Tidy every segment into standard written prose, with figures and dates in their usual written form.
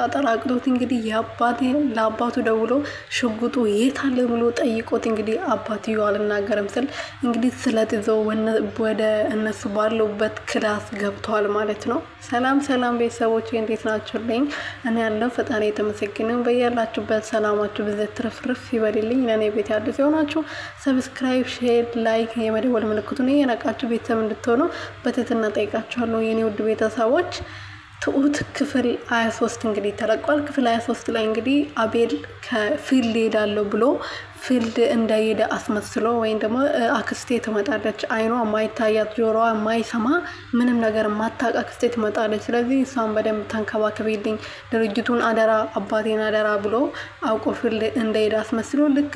አጠራቅቶት እንግዲህ ለአባቱ ደውሎ ሽጉጡ የት አለ ብሎ ጠይቆት እንግዲህ አባትየው አልናገርም ስል እንግዲህ ስለት ይዘው ወደ እነሱ ባሉበት ክላስ ገብተዋል ማለት ነው። ሰላም ቤተሰቦች እንዴት ናችሁልኝ? እኔ ያለው ፈጣሪ የተመሰገነ በያላችሁበት ሰላማችሁ ብዘት ትርፍርፍ ይበልልኝ። ለእኔ ቤት አዲስ የሆናችሁ ሰብስክራይብ፣ ሼር፣ ላይክ የመደወል ምልክቱን እየነቃችሁ ቤተሰብ እንድትሆኑ በትህትና ጠይቃችኋለሁ የኔ ውድ ቤተሰቦች። ትሁት ክፍል 23 እንግዲህ ተለቋል። ክፍል 23 ላይ እንግዲህ አቤል ከፊልድ ሄዳለሁ ብሎ ፊልድ እንዳይሄደ አስመስሎ ወይም ደግሞ አክስቴ ትመጣለች፣ አይኗ ማይታያት ጆሮዋ ማይሰማ ምንም ነገር ማታውቅ አክስቴ ትመጣለች፣ ስለዚህ እሷን በደንብ ተንከባከቢልኝ፣ ድርጅቱን አደራ፣ አባቴን አደራ ብሎ አውቆ ፊልድ እንዳይሄደ አስመስሎ ልክ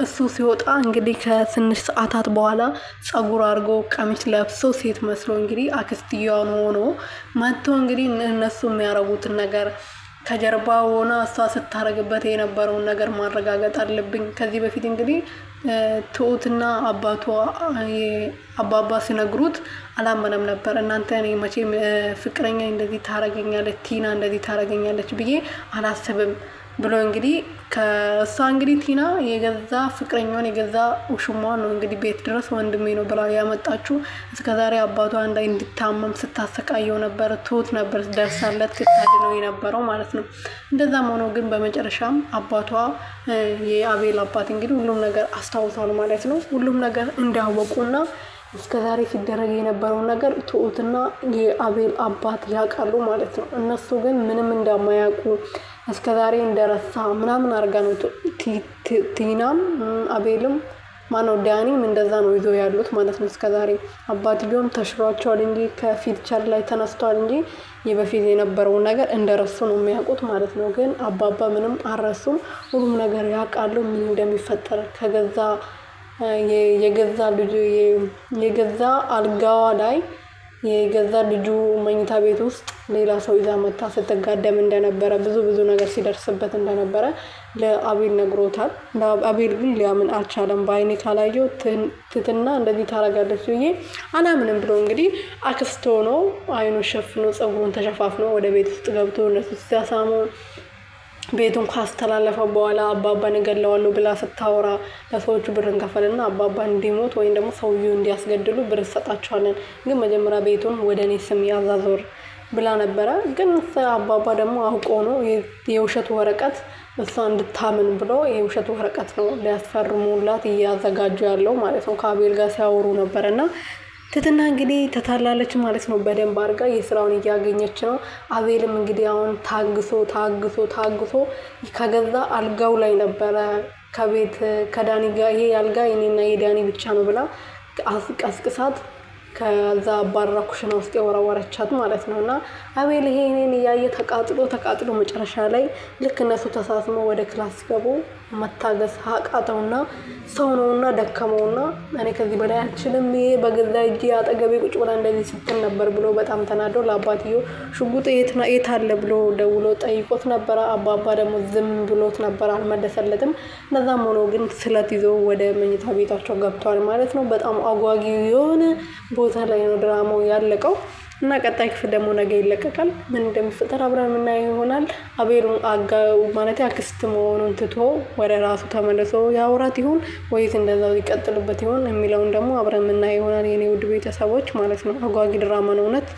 እሱ ሲወጣ እንግዲህ ከትንሽ ሰዓታት በኋላ ጸጉር አድርጎ ቀሚስ ለብሶ ሴት መስሎ እንግዲህ አክስትየዋን ሆኖ መጥቶ እንግዲህ እነሱ የሚያረጉትን ነገር ከጀርባ ሆና እሷ ስታረግበት የነበረውን ነገር ማረጋገጥ አለብኝ። ከዚህ በፊት እንግዲህ ትሁትና አባባ ሲነግሩት አላመነም ነበር። እናንተ እኔ መቼም ፍቅረኛ እንደዚህ ታረገኛለች፣ ቲና እንደዚህ ታረገኛለች ብዬ አላስብም ብሎ እንግዲህ ከእሷ እንግዲህ ቲና የገዛ ፍቅረኛዋን የገዛ ውሽሟን ነው እንግዲህ ቤት ድረስ ወንድሜ ነው ብላ ያመጣችሁ። እስከዛሬ አባቷ እንዲታመም ስታሰቃየው ነበር። ትሁት ነበር ደርሳለት ስታድነው የነበረው ማለት ነው። እንደዛም ሆኖ ግን በመጨረሻም አባቷ የአቤል አባት እንግዲህ ሁሉም ነገር አስታውሷል ማለት ነው። ሁሉም ነገር እንዳወቁና እስከዛሬ ሲደረግ የነበረው ነገር ትሁትና የአቤል አባት ያውቃሉ ማለት ነው። እነሱ ግን ምንም እንደማያውቁ እስከዛሬ እንደረሳ ምናምን አርጋ ነው ቲናም አቤልም ማነው ዳኒም እንደዛ ነው ይዞ ያሉት ማለት ነው። እስከዛሬ አባትየውም ተሽሯቸዋል እንጂ ከፊልቸር ላይ ተነስተዋል እንጂ የበፊት የነበረውን ነገር እንደረሱ ነው የሚያውቁት ማለት ነው። ግን አባባ ምንም አልረሱም። ሁሉም ነገር ያውቃሉ ምን እንደሚፈጠር የገዛ ልጁ የገዛ አልጋዋ ላይ የገዛ ልጁ መኝታ ቤት ውስጥ ሌላ ሰው ይዛ መታ ስትጋደም እንደነበረ ብዙ ነገር ሲደርስበት እንደነበረ ለአቤል ነግሮታል። አቤል ግን ሊያምን አልቻለም። በአይኔ ካላየው ትትና እንደዚህ ታረጋለች ብዬ አላምንም ብሎ እንግዲህ አክስቶ ነው አይኑን ሸፍኖ ጸጉሩን ተሸፋፍኖ ወደ ቤት ውስጥ ገብቶ እነሱ ሲያሳሙ ቤቱን ካስተላለፈ በኋላ አባባን እገለዋለሁ ብላ ስታወራ ለሰዎቹ ብር እንከፈልና አባባ እንዲሞት ወይም ደግሞ ሰውዬው እንዲያስገድሉ ብር እንሰጣቸዋለን፣ ግን መጀመሪያ ቤቱን ወደ እኔ ስም ያዛዞር ብላ ነበረ። ግን አባባ ደግሞ አውቆ ነው የውሸት ወረቀት እሷ እንድታምን ብሎ የውሸት ወረቀት ነው ሊያስፈርሙላት እያዘጋጁ ያለው ማለት ነው። ከአቤል ጋር ሲያወሩ ነበረና ትትና እንግዲህ ተታላለች ማለት ነው። በደንብ አድርጋ የስራውን እያገኘች ነው። አቤልም እንግዲህ አሁን ታግሶ ከገዛ አልጋው ላይ ነበረ ከቤት ከዳኒ ጋር ይሄ አልጋ የኔና የዳኒ ብቻ ነው ብላ ቀስቅሳት ከዛ አባራ ኩሽና ውስጥ የወረወረቻት ማለት ነው። እና አቤል ይሄ እኔን እያየ ተቃጥሎ መጨረሻ ላይ ልክ እነሱ ተሳስመው ወደ ክላስ ሲገቡ መታገስ አቃተውና ሰው ነውና ደከመውና እኔ ከዚህ በላይ አልችልም፣ ይሄ በገዛ እጄ አጠገቤ ቁጭ ብላ እንደዚህ ስትል ነበር ብሎ በጣም ተናዶ ለአባትየው ሽጉጥ የት አለ ብሎ ደውሎ ጠይቆት ነበረ። አባባ ደግሞ ዝም ብሎት ነበር፣ አልመለሰለትም። እነዛም ሆኖ ግን ስለት ይዞ ወደ መኝታ ቤታቸው ገብተዋል ማለት ነው። በጣም አጓጊ የሆነ ቦታ ላይ ነው ድራማው ያለቀው እና ቀጣይ ክፍል ደግሞ ነገ ይለቀቃል። ምን እንደሚፈጠር አብረን የምናየው ይሆናል። አቤል አክስት መሆኑን ትቶ ወደ ራሱ ተመልሶ ያውራት ይሆን ወይስ እንደዛው ይቀጥልበት ይሆን የሚለውን ደግሞ አብረን የምናየው ይሆናል የኔ ውድ ቤተሰቦች ማለት ነው። አጓጊ ድራማ ነው እውነት።